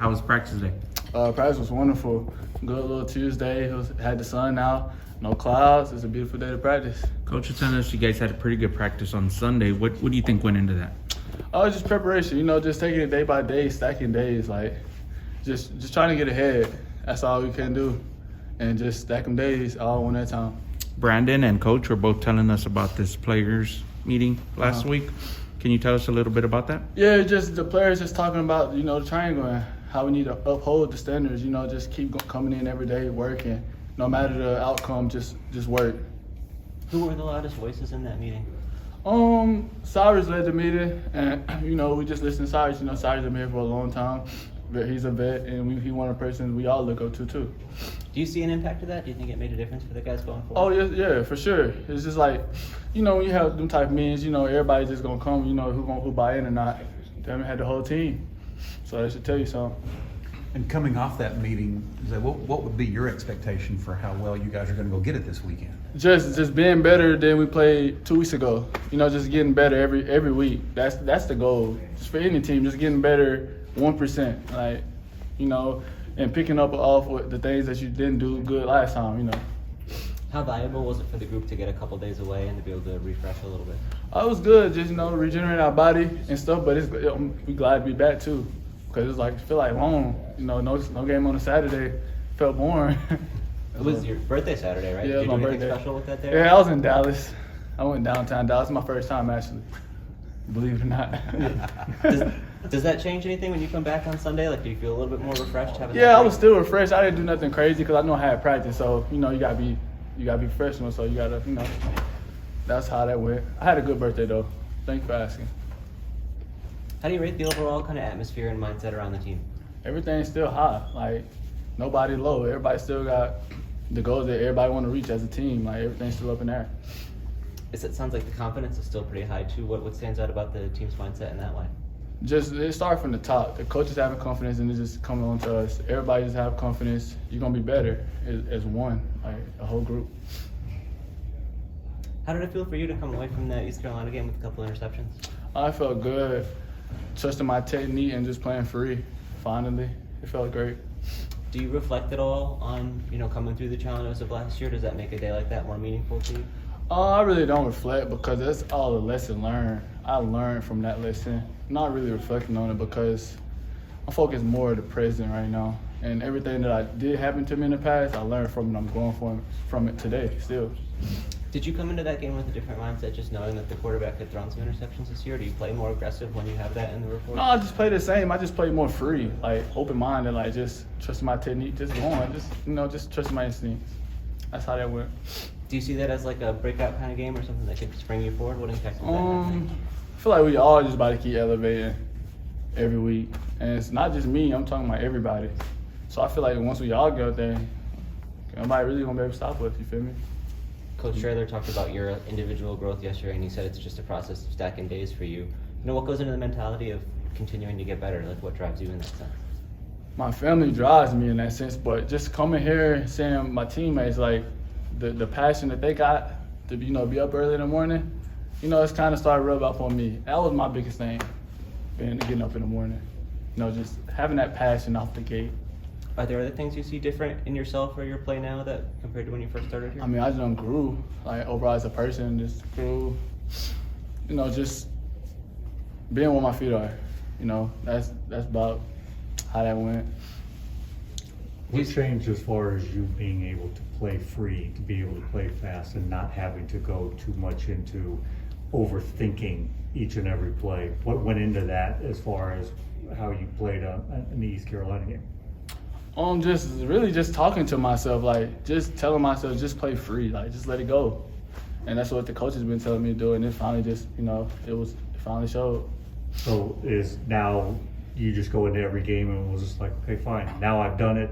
How was practice today? Practice was wonderful. Good little Tuesday. Had the sun out, no clouds. It's a beautiful day to practice. Coach was telling us you guys had a pretty good practice on Sunday. What do you think went into that? Just preparation. Just taking it day by day, stacking days. Like, just trying to get ahead. That's all we can do, and just stack them days all one at a time. Brandon and Coach were both telling us about this players meeting last week. Can you tell us a little bit about that? Yeah, just the players just talking about the triangle and how we need to uphold the standards. Just keep coming in every day, working. No matter the outcome, just work. Who were the loudest voices in that meeting? Cyrus led the meeting, and we just listened to Cyrus. Cyrus has been here for a long time. But he's a vet, and he's one of the persons we all look up to too. Do you see an impact of that? Do you think it made a difference for the guys going forward? Oh yeah, for sure. It's just like, when you have them type of meetings, everybody's just gonna come. Who buy in or not. They haven't had the whole team, so that should tell you something. And coming off that meeting, what would be your expectation for how well you guys are going to go get it this weekend? Just being better than we played 2 weeks ago. Just getting better every week. That's the goal. Just for any team, just getting better 1%. And picking up off the things that you didn't do good last time. How valuable was it for the group to get a couple days away and to be able to refresh a little bit? It was good, just regenerate our body and stuff. But we glad to be back too, because it feel like long. No game on a Saturday. Felt boring. It was your birthday Saturday, right? Yeah, Did you my do anything birthday. special with that there? Yeah, I was in Dallas. I went downtown Dallas. It's my first time actually. Believe it or not. Does that change anything when you come back on Sunday? Do you feel a little bit more refreshed having? Yeah, I was still refreshed. I didn't do nothing crazy because I know I had practice. So you gotta be professional. So you gotta that's how that went. I had a good birthday though. Thank you for asking. How do you rate the overall kind of atmosphere and mindset around the team? Everything's still high. Nobody low. Everybody still got the goals that everybody want to reach as a team. Everything's still up in there. It sounds like the confidence is still pretty high too. What stands out about the team's mindset in that way? Just it started from the top. The coaches having confidence and it's just coming on to us. Everybody just have confidence. You're gonna be better as one, a whole group. How did it feel for you to come away from that East Carolina game with a couple interceptions? I felt good, trusting my technique and just playing free. Finally, it felt great. Do you reflect at all on coming through the challenges of last year? Does that make a day like that more meaningful to you? I really don't reflect because that's all a lesson learned. I learned from that lesson. Not really reflecting on it because I'm focused more on the present right now. And everything that I did happen to me in the past, I learned from it. I'm going from it today still. Did you come into that game with a different mindset, just knowing that the quarterback had thrown some interceptions this year? Do you play more aggressive when you have that in the report? No, I just play the same. I just play more free, open-minded, just trusting my technique, just going, just trusting my instincts. That's how that went. Do you see that as a breakout kind of game or something that could spring you forward? What impact does that have? I feel like we all just about to keep elevating every week. And it's not just me, I'm talking about everybody. So I feel like once we all get out there, nobody really gonna be able to stop us, you feel me? Coach Traylor talked about your individual growth yesterday, and he said it's just a process of stacking days for you. What goes into the mentality of continuing to get better? What drives you in that sense? My family drives me in that sense, but just coming here and seeing my teammates, the passion that they got to be up early in the morning, it's kind of started to rub off on me. That was my biggest thing, getting up in the morning. Just having that passion off the gate. Are there other things you see different in yourself or your play now that compared to when you first started here? I just grew, overall as a person, just grew, just being where my feet are. That's about how that went. What changed as far as you being able to play free, to be able to play fast and not having to go too much into overthinking each and every play? What went into that as far as how you played in the East Carolina game? Just talking to myself, just telling myself, just play free, just let it go. And that's what the coach has been telling me to do, and it finally just, it finally showed. So is now you just go into every game and was just okay, fine, now I've done it,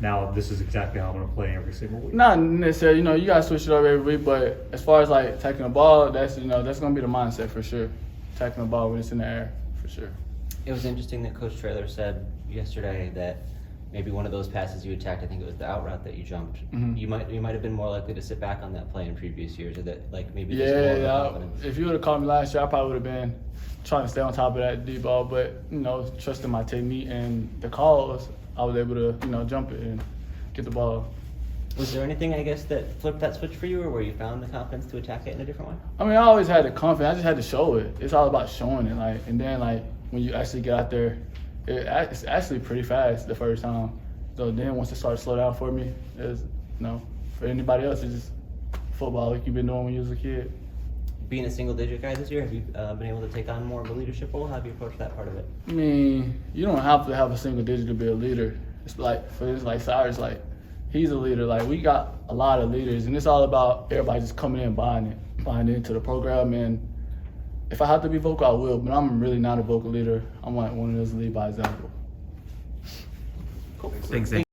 now this is exactly how I'm going to play every single week? Not necessarily, you got to switch it up every week, but as far as taking the ball, that's going to be the mindset for sure. Taking the ball when it's in the air, for sure. It was interesting that Coach Traylor said yesterday that maybe one of those passes you attacked, I think it was the out route that you jumped. You might have been more likely to sit back on that play in previous years, or that like maybe just more of a confidence. If you would have called me last year, I probably would have been trying to stay on top of that deep ball. But trusting my technique and the calls, I was able to jump it and get the ball. Was there anything, I guess, that flipped that switch for you, or where you found the confidence to attack it in a different way? I mean, I always had the confidence. I just had to show it. It's all about showing it. And then when you actually get out there, it's actually pretty fast the first time. So then once it started to slow down for me, for anybody else, it's just football like you've been doing when you was a kid. Being a single-digit guy this year, have you been able to take on more of a leadership role? How have you approached that part of it? I mean, you don't have to have a single digit to be a leader. It's like, for instance, like Cyrus, he's a leader. We got a lot of leaders, and it's all about everybody just coming in, buying into the program. And if I have to be vocal, I will, but I'm really not a vocal leader. I'm one of those lead by example. Thanks, Zach.